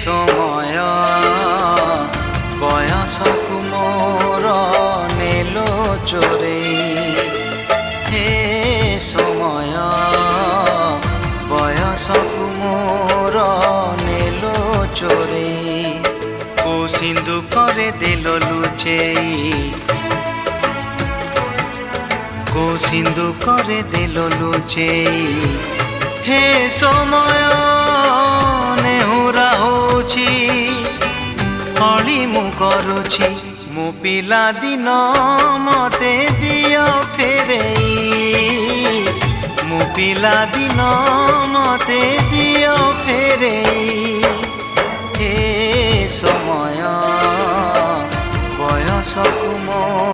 সময় বয়সকু মোর নেল চোরেই, হে সময় বয়সকু মোর নেল চোরেই। কো সিন্ধুকরে দেল লুচেই, কো সিন্ধুকরে দেল লুচেই। হে সময় নেহুরা হଉଛି অଳି ମୁଁ କରୁଛି, ମୋ ପିଲା ଦିନ ମତେ ଦିଅ ଫେରେଇ, ମୋ ପିଲା ଦିନ ମତେ ଦିଅ ଫେରେଇ। ହେ ସମୟ ବୟସକୁ ମୋ